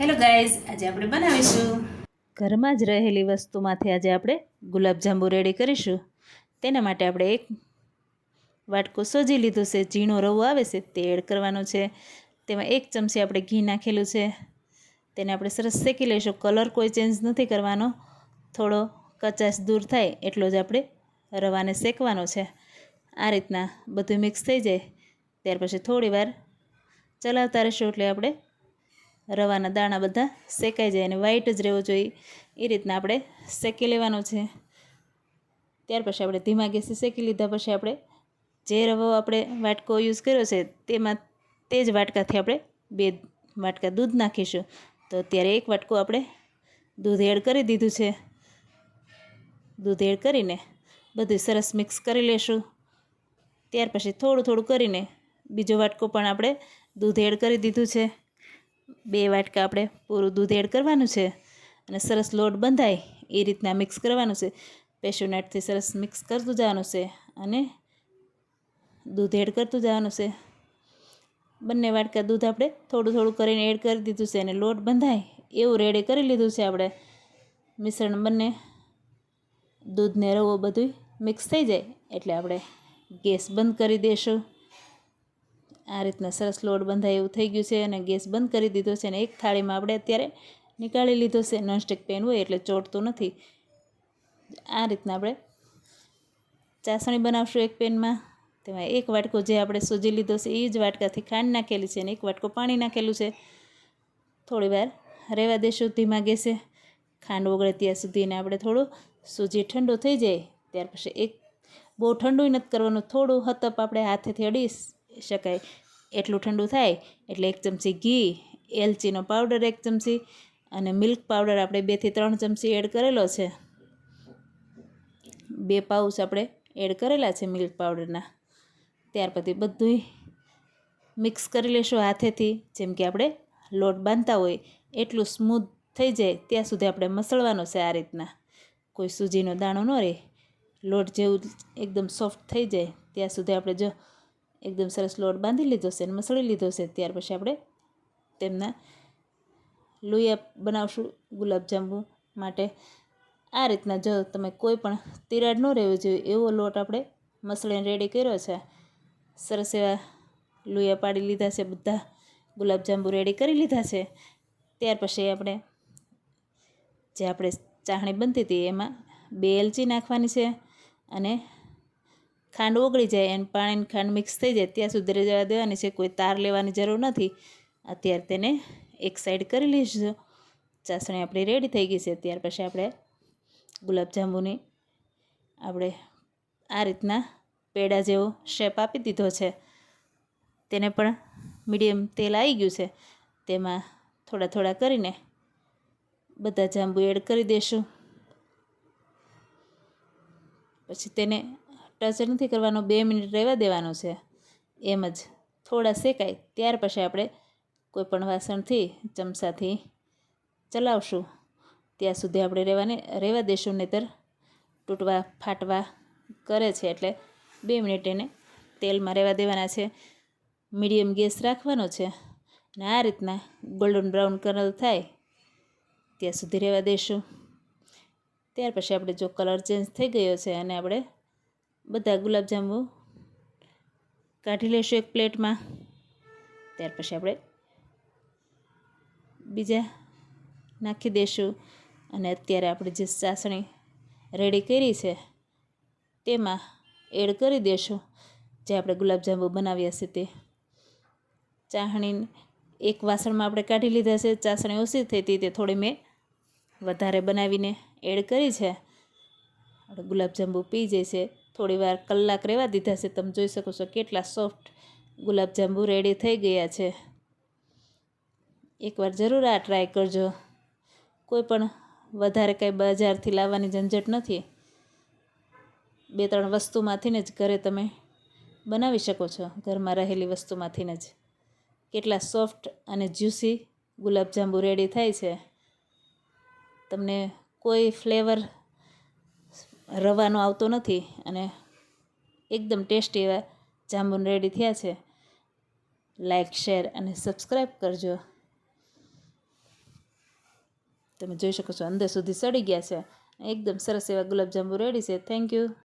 Hello guys, આજે આપણે બનાવીશું ઘરમાં જ રહેલી વસ્તુમાંથી આજે આપણે ગુલાબજાંબુ રેડી કરીશું। તેના માટે આપણે એક વાટકો સોજી લીધું છે, ઝીણો રવો આવે છે તે એડ કરવાનો છે। તેમાં 1 ચમચી આપણે ઘી નાખેલું છે, તેને આપણે સરસ શેકી લઈશું। કલર કોઈ ચેન્જ નથી કરવાનો, થોડો કચાશ દૂર થાય એટલો જ આપણે રવાને શેકવાનો છે। આ રીતના બધું મિક્સ થઈ જાય ત્યાર પછી થોડી વાર ચલાવતા રહેશું એટલે આપણે રવાના દાણા બધા શેકાઈ જાય અને વ્હાઈટ જ રહેવો જોઈએ એ રીતના આપણે શેકી લેવાનું છે। ત્યાર પછી આપણે ધીમા ગેસે શેકી લીધા પછી આપણે જે રવો આપણે વાટકો યુઝ કર્યો છે તેમાં તે જ વાટકાથી આપણે 2 વાટકા દૂધ નાખીશું। તો અત્યારે 1 વાટકો આપણે દૂધ એડ કરી દીધું છે। દૂધ એડ કરીને બધું સરસ મિક્સ કરી લેશું। ત્યાર પછી થોડું થોડું કરીને બીજો વાટકો પણ આપણે દૂધ એડ કરી દીધું છે। 2 વાટકા આપણે પૂરું દૂધ એડ કરવાનું છે અને સરસ લોટ બંધાય એ રીતના મિક્સ કરવાનું છે। પેશોનેટથી સરસ મિક્સ કરતું જવાનું છે અને દૂધ એડ કરતું જવાનું છે। બંને વાટકા દૂધ આપણે થોડું થોડું કરીને એડ કરી દીધું છે અને લોટ બંધાય એવું રેડી કરી લીધું છે આપણે મિશ્રણ। બંને દૂધને રવો બધું મિક્સ થઈ જાય એટલે આપણે ગેસ બંધ કરી દઈશું। આ રીતના સરસ લોટ બંધાય એવું થઈ ગયું છે અને ગેસ બંધ કરી દીધો છે અને એક થાળીમાં આપણે અત્યારે નીકાળી લીધો છે। નોનસ્ટિક પેન હોય એટલે ચોટતું નથી। આ રીતના આપણે ચાસણી બનાવશું એક પેનમાં। તેમાં 1 વાટકો જે આપણે સોજી લીધો છે એ જ વાટકાથી ખાંડ નાખેલી છે અને 1 વાટકો પાણી નાખેલું છે। થોડી વાર રહેવા દઈશું ધીમા ગેસે, ખાંડ ઓગળે ત્યાં સુધી ને આપણે થોડું સૂજી ઠંડો થઈ જાય ત્યાર પછી બહુ ઠંડુ નથી કરવાનું, થોડું હતપ આપણે હાથેથી અડી શકાય એટલું ઠંડુ થાય એટલે 1 ચમચી ઘી, એલચીનો પાવડર 1 ચમચી અને મિલ્ક પાવડર આપણે 2 થી 3 ચમચી એડ કરેલો છે। 2 પાઉચ આપણે એડ કરેલા છે મિલ્ક પાવડરના। ત્યાર પછી બધું મિક્સ કરી લેશું હાથેથી, જેમ કે આપણે લોટ બાંધતા હોય એટલું સ્મૂથ થઈ જાય ત્યાં સુધી આપણે મસળવાનો છે। આ રીતના કોઈ સૂજીનો દાણો ન રહે, લોટ જેવું એકદમ સોફ્ટ થઈ જાય ત્યાં સુધી આપણે જો એકદમ સરસ લોટ બાંધી લીધો છે અને મસળી લીધો છે। ત્યાર પછી આપણે તેમના લોયા બનાવશું ગુલાબજાંબુ માટે। આ રીતના જો તમે કોઈ પણ તિરાડ ન રહેવી જોઈએ એવો લોટ આપણે મસળીને રેડી કર્યો છે। સરસ એવા લોયા પાડી લીધા છે, બધા ગુલાબજાંબુ રેડી કરી લીધા છે। ત્યાર પછી આપણે જે આપણે ચાસણી બનતી હતી એમાં 2 એલચી નાખવાની છે અને ખાંડ ઓગળી જાય અને પાણી ખાંડ મિક્સ થઈ જાય ત્યાં સુધી રહેવા દેવાની છે, કોઈ તાર લેવાની જરૂર નથી। અત્યારે તેને એક સાઈડ કરી લઈશું। ચાસણી આપણી રેડી થઈ ગઈ છે। ત્યાર પછી આપણે ગુલાબજાંબુની આપણે આ રીતના પેડા જેવો શેપ આપી દીધો છે। તેને પણ મીડિયમ તેલ આવી ગયું છે, તેમાં થોડા થોડા કરીને બધા જાંબુ એડ કરી દઈશું। પછી તેને ટચ નથી કરવાનો, 2 મિનિટ રહેવા દેવાનું છે એમ જ થોડા શેકાય ત્યાર પછી આપણે કોઈ પણ વાસણથી ચમચાથી ચલાવશું ત્યાં સુધી આપણે રહેવા દઈશું, નહીંતર તૂટવા ફાટવા કરે છે એટલે 2 મિનિટ એને તેલમાં રહેવા દેવાના છે। મીડિયમ ગેસ રાખવાનો છે અને આ રીતના ગોલ્ડન બ્રાઉન કલર થાય ત્યાં સુધી રહેવા દઈશું। ત્યાર પછી આપણે જો કલર ચેન્જ થઈ ગયો છે અને આપણે બધા ગુલાબજાંબુ કાઢી લઈશું એક પ્લેટમાં। ત્યાર પછી આપણે બીજા નાખી દઈશું અને અત્યારે આપણે જે ચાસણી રેડી કરી છે તેમાં એડ કરી દઈશું જે આપણે ગુલાબજાંબુ બનાવ્યા છે તે। ચાસણી એક વાસણમાં આપણે કાઢી લીધા છે, ચાસણી ઓછી થઈ હતી તે થોડી મેં વધારે બનાવીને એડ કરી છે। આપણે ગુલાબજાંબુ પી જાય છે, થોડી વાર કલાક રહેવા દીધા છે। તમે જોઈ શકો છો કેટલા સોફ્ટ ગુલાબજાંબુ રેડી થઈ ગયા છે। એકવાર જરૂર આ ટ્રાય કરજો। કોઈ પણ વધારે કંઈ બજારથી લાવવાની ઝંઝટ નથી, 2-3 વસ્તુમાંથી જ ઘરે તમે બનાવી શકો છો, ઘરમાં રહેલી વસ્તુમાંથી જ। કેટલા સોફ્ટ અને જ્યુસી ગુલાબજાંબુ રેડી થાય છે। તમને કોઈ ફ્લેવર રવાનો આવતો નથી અને એકદમ ટેસ્ટી એવા જાંબુ રેડી થયા છે। લાઈક, શેર અને સબસ્ક્રાઈબ કરજો। તમે જોઈ શકો છો અંદર સુધી સડી ગયા છે. એકદમ સરસ એવા ગુલાબજાંબુ રેડી છે. Thank you.